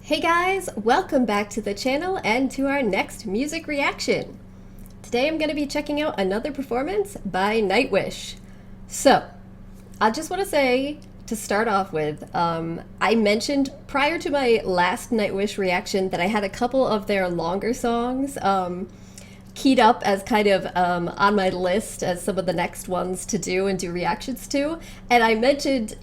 Hey guys, welcome back to the channel and to our next music reaction. Today I'm going to be checking out another performance by Nightwish. So, I just want to say, to start off with, I mentioned prior to my last Nightwish reaction that I had a couple of their longer songs keyed up as kind of on my list as some of the next ones to do and do reactions to. And I mentioned,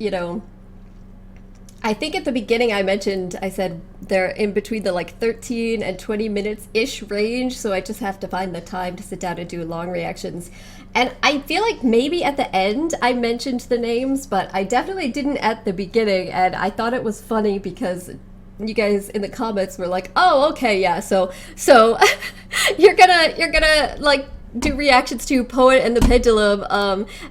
I think at the beginning I said they're in between the like 13 and 20 minutes-ish range, so I just have to find the time to sit down and do long reactions. And I feel like maybe at the end I mentioned the names, but I definitely didn't at the beginning, and I thought it was funny because you guys in the comments were like, oh, okay, yeah, so you're gonna like do reactions to Poet and the Pendulum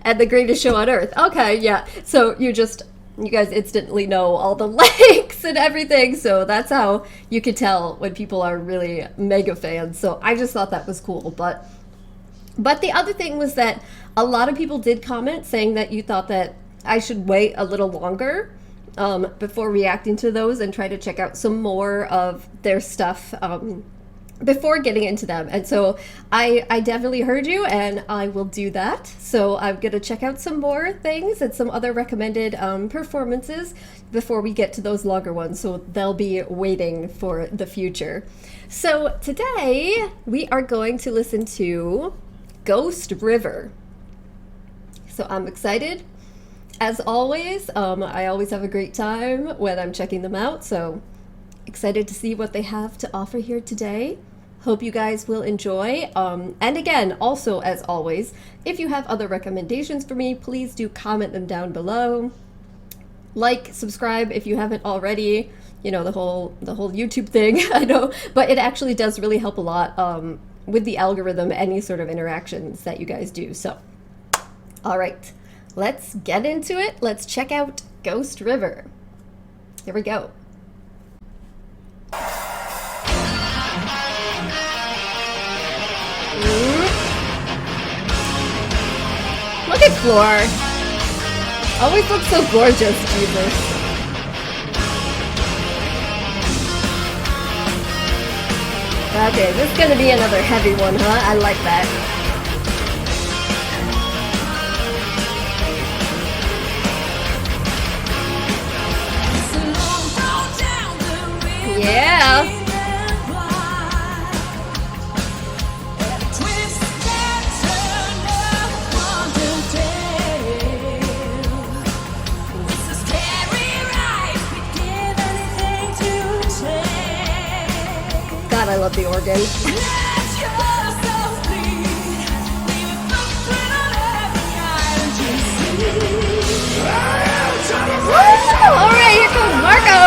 and The Greatest Show on Earth. Okay, yeah, so you guys instantly know all the links and everything, so that's how you can tell when people are really mega fans. So I just thought that was cool. But the other thing was that a lot of people did comment saying that you thought that I should wait a little longer before reacting to those and try to check out some more of their stuff before getting into them. And so I definitely heard you, and I will do that. So I'm gonna check out some more things and some other recommended performances before we get to those longer ones, so they'll be waiting for the future. So today we are going to listen to Ghost River. So I'm excited. As always, I always have a great time when I'm checking them out, so excited to see what they have to offer here today. Hope you guys will enjoy. And again, also as always, if you have other recommendations for me, please do comment them down below. Like, subscribe if you haven't already. You know, the whole YouTube thing, I know, but it actually does really help a lot with the algorithm, any sort of interactions that you guys do. So, all right, let's get into it. Let's check out Ghost River. Here we go. Look at Floor. Always looks so gorgeous, Jesus. Okay, this is gonna be another heavy one, huh? I like that. Yeah. God, I love the organ. Alright, here comes Marko!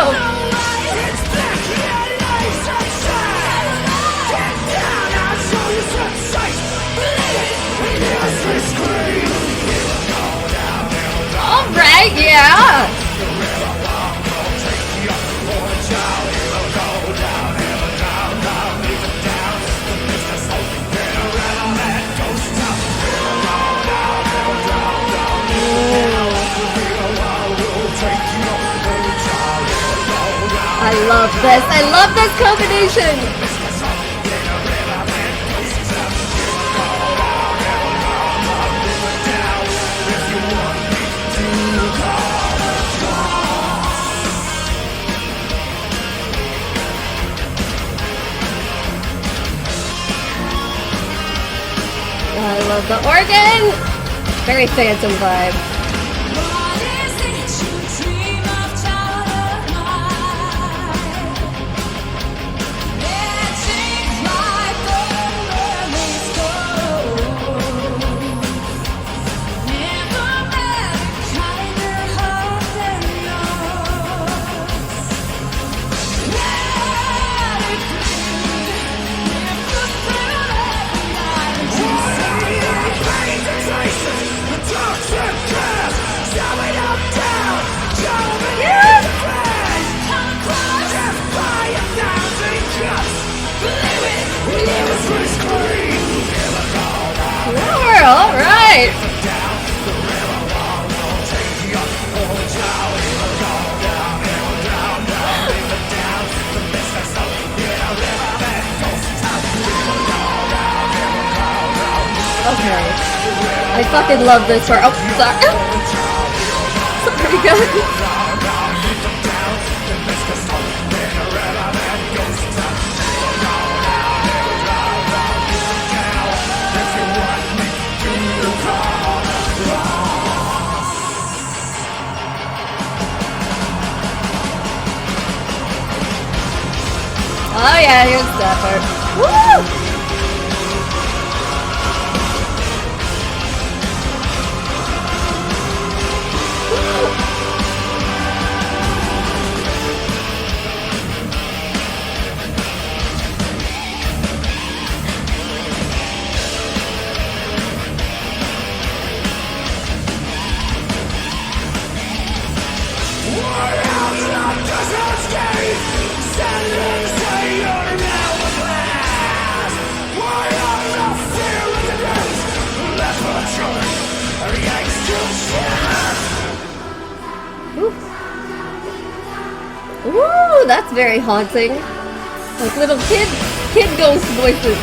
Alright, yeah! I love this. I love this combination. I love the organ. Very Phantom vibe. Toxic Okay. I fucking love this part. Oh, sorry. Sorry, guys. Oh yeah, here's that part. Woo! Ooh, that's very haunting. Like little kid ghost voices.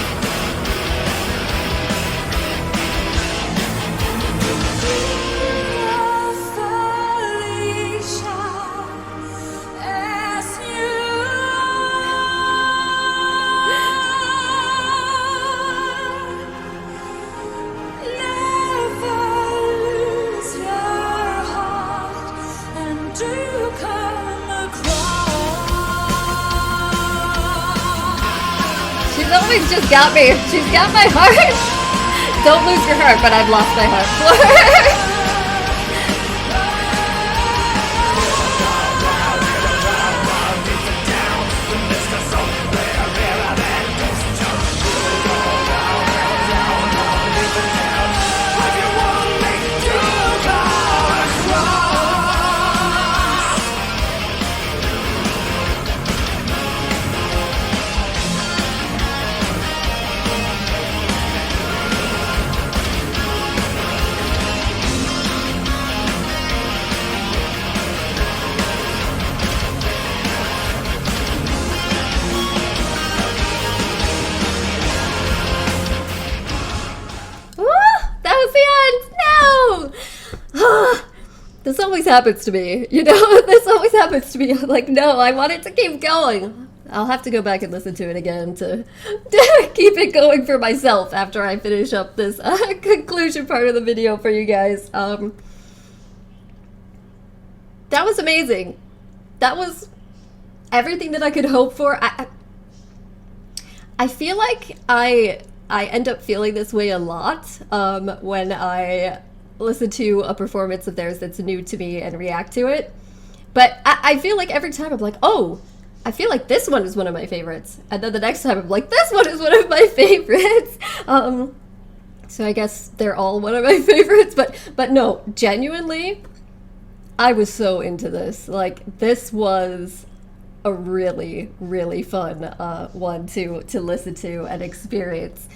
Always just got me. She's got my heart. Don't lose your heart, but I've lost my heart. This always happens to me, you know? This always happens to me. I'm like, no, I want it to keep going. I'll have to go back and listen to it again to keep it going for myself after I finish up this conclusion part of the video for you guys. That was amazing. That was everything that I could hope for. I feel like I end up feeling this way a lot when I listen to a performance of theirs that's new to me and react to it. But I feel like every time I'm like, oh, I feel like this one is one of my favorites. And then the next time I'm like, this one is one of my favorites. So I guess they're all one of my favorites. But no, genuinely, I was so into this. Like, this was a really, really fun one to listen to and experience.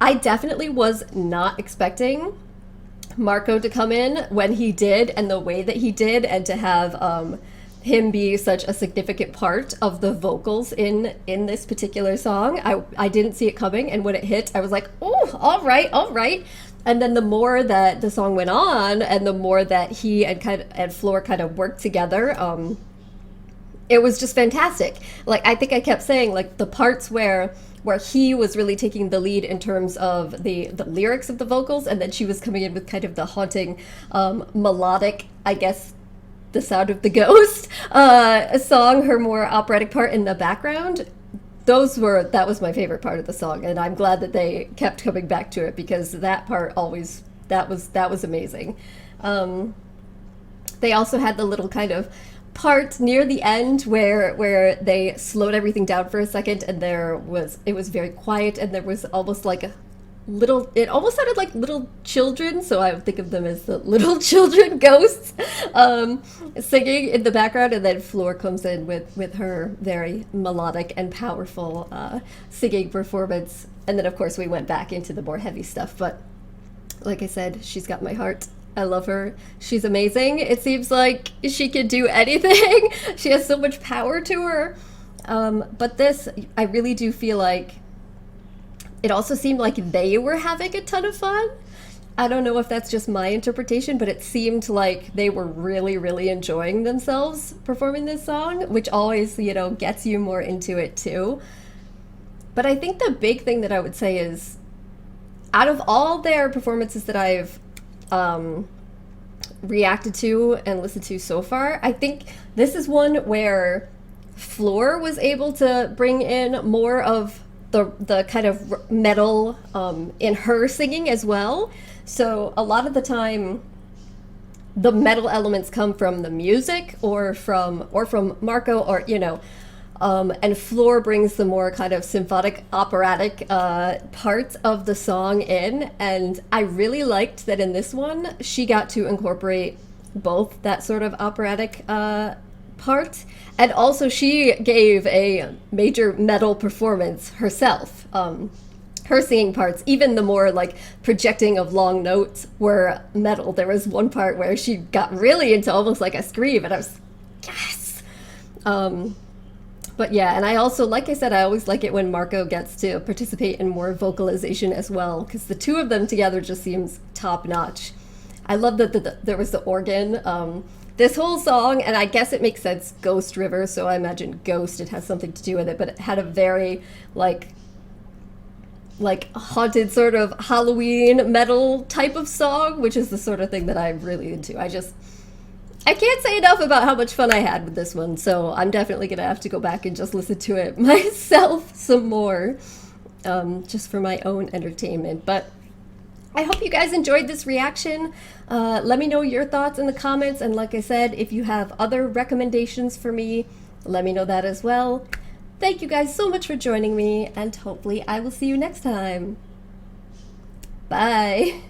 I definitely was not expecting Marko to come in when he did and the way that he did, and to have him be such a significant part of the vocals in this particular song. I didn't see it coming, and when it hit, I was like, oh, all right. And then the more that the song went on, and the more that he and Floor kind of worked together, it was just fantastic. Like, I think I kept saying, like, the parts where he was really taking the lead in terms of the lyrics of the vocals, and then she was coming in with kind of the haunting, melodic, I guess, the sound of the ghost song, her more operatic part in the background. That was my favorite part of the song, and I'm glad that they kept coming back to it, because that part always, that was amazing. They also had the little kind of part near the end where they slowed everything down for a second, and it was very quiet, and there was almost like it almost sounded like little children, so I would think of them as the little children ghosts singing in the background, and then Floor comes in with her very melodic and powerful singing performance, and then of course we went back into the more heavy stuff. But like I said, she's got my heart. I love her. She's amazing. It seems like she can do anything. She has so much power to her. But this, I really do feel like it also seemed like they were having a ton of fun. I don't know if that's just my interpretation, but it seemed like they were really, really enjoying themselves performing this song, which always, you know, gets you more into it too. But I think the big thing that I would say is, out of all their performances that I've reacted to and listened to so far, I think this is one where Floor was able to bring in more of the kind of metal in her singing as well. So a lot of the time, the metal elements come from the music or from Marko, or you know, and Floor brings the more kind of symphonic operatic parts of the song in. And I really liked that in this one she got to incorporate both that sort of operatic part, and also she gave a major metal performance herself. Her singing parts, even the more like projecting of long notes, were metal. There was one part where she got really into almost like a scream, and I was, yes. But yeah, and I also, like I said, I always like it when Marko gets to participate in more vocalization as well, because the two of them together just seems top notch. I love that there was the organ. This whole song, and I guess it makes sense, Ghost River, so I imagine Ghost, it has something to do with it, but it had a very like haunted sort of Halloween metal type of song, which is the sort of thing that I'm really into. I can't say enough about how much fun I had with this one, so I'm definitely gonna have to go back and just listen to it myself some more, just for my own entertainment. But I hope you guys enjoyed this reaction. Let me know your thoughts in the comments, and like I said, if you have other recommendations for me, let me know that as well. Thank you guys so much for joining me, and hopefully I will see you next time. Bye!